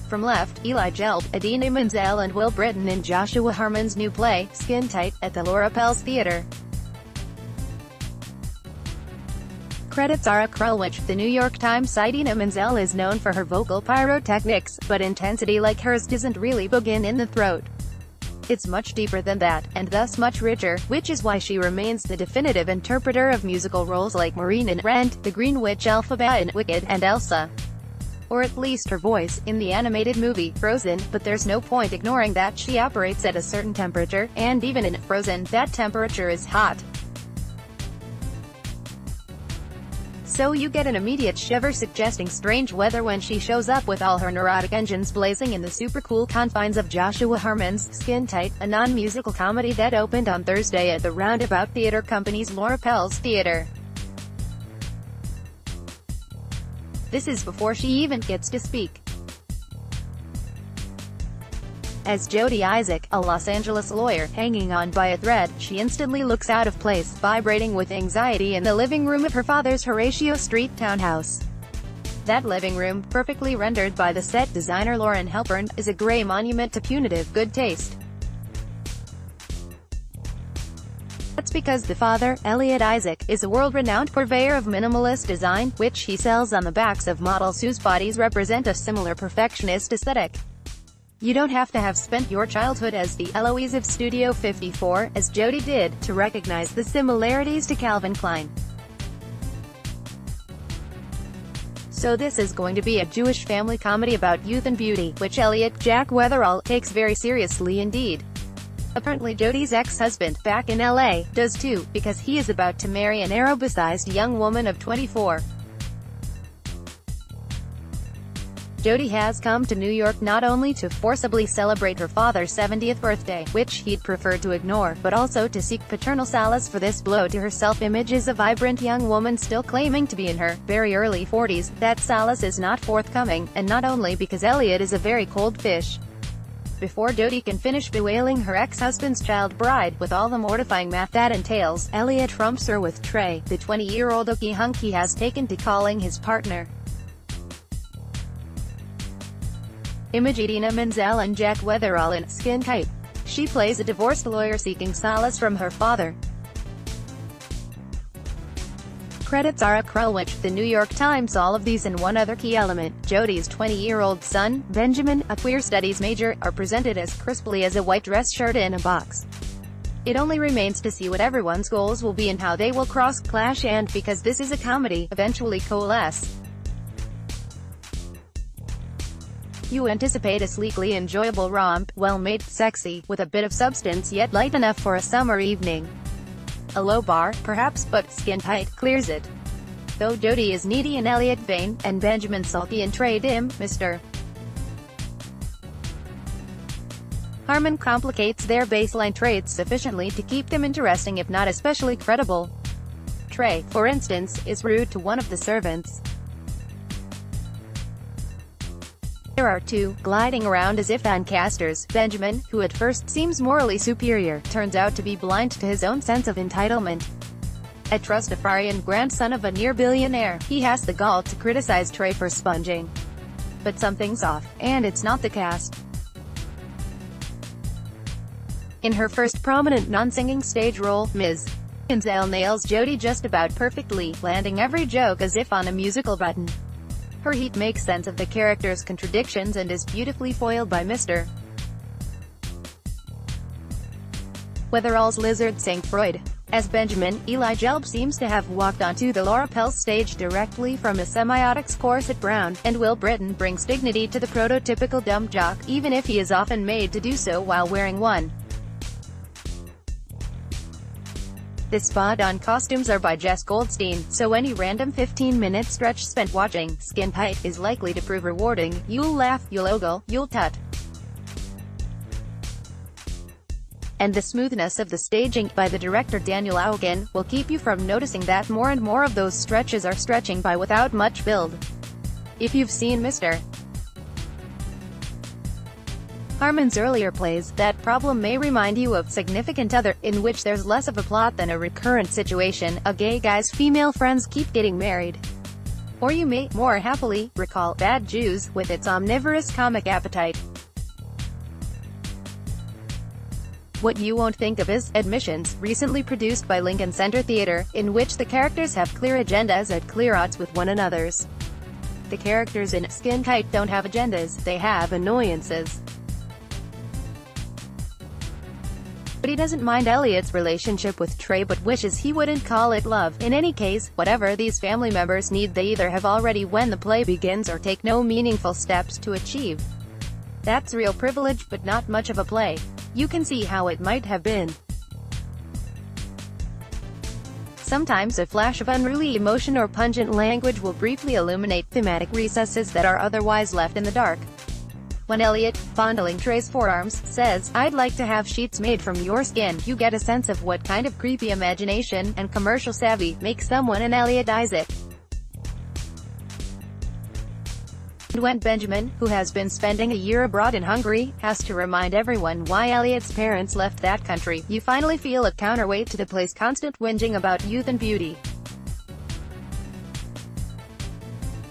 From left, Eli Gelb, Idina Menzel and Brittain in Joshua Harmon's new play, Skintight, at the Laura Pels Theater. CreditSara Krulwich. The New York TimesIdina Menzel is known for her vocal pyrotechnics, but intensity like hers doesn't really begin in the throat. It's much deeper than that, and thus much richer, which is why she remains the definitive interpreter of musical roles like Maureen in Rent, the Green Witch Elphaba in Wicked, and Elsa. Or at least her voice, in the animated movie, Frozen, but there's no point ignoring that she operates at a certain temperature, and even in Frozen, that temperature is hot. So you get an immediate shiver suggesting strange weather when she shows up with all her neurotic engines blazing in the super cool confines of Joshua Harmon's Skintight, a non-musical comedy that opened on Thursday at the Roundabout Theater Company's Laura Pels Theater. This is before she even gets to speak. As Jody Isaac, a Los Angeles lawyer, hanging on by a thread, she instantly looks out of place, vibrating with anxiety in the living room of her father's Horatio Street townhouse. That living room, perfectly rendered by the set designer Lauren Halpern, is a gray monument to punitive good taste. That's because the father, Elliot Isaac, is a world-renowned purveyor of minimalist design, which he sells on the backs of models whose bodies represent a similar perfectionist aesthetic. You don't have to have spent your childhood as the Eloise of Studio 54, as Jody did, to recognize the similarities to Calvin Klein. So this is going to be a Jewish family comedy about youth and beauty, which Elliot, Jack Weatherall, takes very seriously indeed. Apparently Jody's ex-husband, back in LA, does too, because he is about to marry an Arabicized young woman of 24. Jody has come to New York not only to forcibly celebrate her father's 70th birthday, which he'd prefer to ignore, but also to seek paternal solace for this blow to her self-image as a vibrant young woman still claiming to be in her very early 40s. That solace is not forthcoming, and not only because Elliot is a very cold fish. Before Jody can finish bewailing her ex-husband's child bride, with all the mortifying math that entails, Elliot trumps her with Trey, the 20-year-old ookie hunk he has taken to calling his partner. Image Idina Menzel and Jack Weatherall in Skintight. She plays a divorced lawyer seeking solace from her father. CreditSara Krulwich. The New York Times. All of these and one other key element, Jody's 20-year-old son, Benjamin, a queer studies major, are presented as crisply as a white dress shirt in a box. It only remains to see what everyone's goals will be and how they will clash and, because this is a comedy, eventually coalesce. You anticipate a sleekly enjoyable romp, well-made, sexy, with a bit of substance yet light enough for a summer evening. A low bar, perhaps, but Skintight clears it. Though Jody is needy and Elliot vain, and Benjamin sulky and Trey dim, Mr. Harmon complicates their baseline traits sufficiently to keep them interesting if not especially credible. Trey, for instance, is rude to one of the servants. There are two, gliding around as if fancasters. Benjamin, who at first seems morally superior, turns out to be blind to his own sense of entitlement. A Trustafarian grandson of a near-billionaire, he has the gall to criticize Trey for sponging. But something's off, and it's not the cast. In her first prominent non-singing stage role, Ms. Menzel nails Jody just about perfectly, landing every joke as if on a musical button. Her heat makes sense of the character's contradictions and is beautifully foiled by Mr. Weatherall's lizard sang Freud. As Benjamin, Eli Gelb seems to have walked onto the Laura Pels stage directly from a semiotics course at Brown, and Brittain brings dignity to the prototypical dumb jock, even if he is often made to do so while wearing one. The spot-on costumes are by Jess Goldstein, so any random 15-minute stretch spent watching Skintight is likely to prove rewarding. You'll laugh, you'll ogle, you'll tut. And the smoothness of the staging, by the director Daniel Augen, will keep you from noticing that more and more of those stretches are stretching by without much build. If you've seen Mr. Harmon's earlier plays, that problem may remind you of Significant Other, in which there's less of a plot than a recurrent situation. A gay guy's female friends keep getting married. Or you may, more happily, recall Bad Jews, with its omnivorous comic appetite. What You Won't Think of Is Admissions, recently produced by Lincoln Center Theater, in which the characters have clear agendas at clear odds with one another's. The characters in Skintight don't have agendas, they have annoyances. But he doesn't mind Elliot's relationship with Trey but wishes he wouldn't call it love. In any case, whatever these family members need they either have already when the play begins or take no meaningful steps to achieve. That's real privilege but not much of a play. You can see how it might have been. Sometimes a flash of unruly emotion or pungent language will briefly illuminate thematic recesses that are otherwise left in the dark. When Elliot, fondling Trey's forearms, says, "I'd like to have sheets made from your skin," you get a sense of what kind of creepy imagination and commercial savvy makes someone in Elliot Isaac. And when Benjamin, who has been spending a year abroad in Hungary, has to remind everyone why Elliot's parents left that country, you finally feel a counterweight to the play's constant whinging about youth and beauty.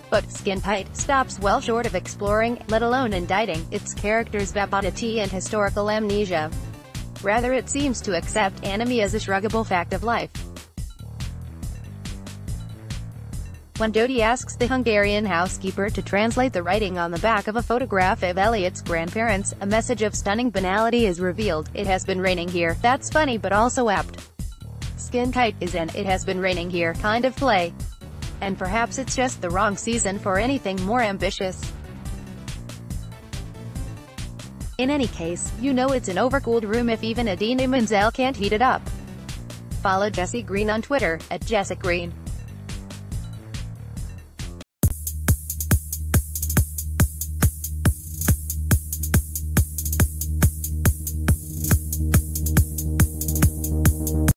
But Skintight stops well short of exploring, let alone indicting, its characters' vapidity and historical amnesia. Rather it seems to accept anomie as a shruggable fact of life. When Jody asks the Hungarian housekeeper to translate the writing on the back of a photograph of Elliot's grandparents, a message of stunning banality is revealed. It has been raining here. That's funny but also apt. Skintight is an "it has been raining here" kind of play. And perhaps it's just the wrong season for anything more ambitious. In any case, you know it's an overcooled room if even Idina Menzel can't heat it up. Follow Jessie Green on Twitter, @JessiGreen.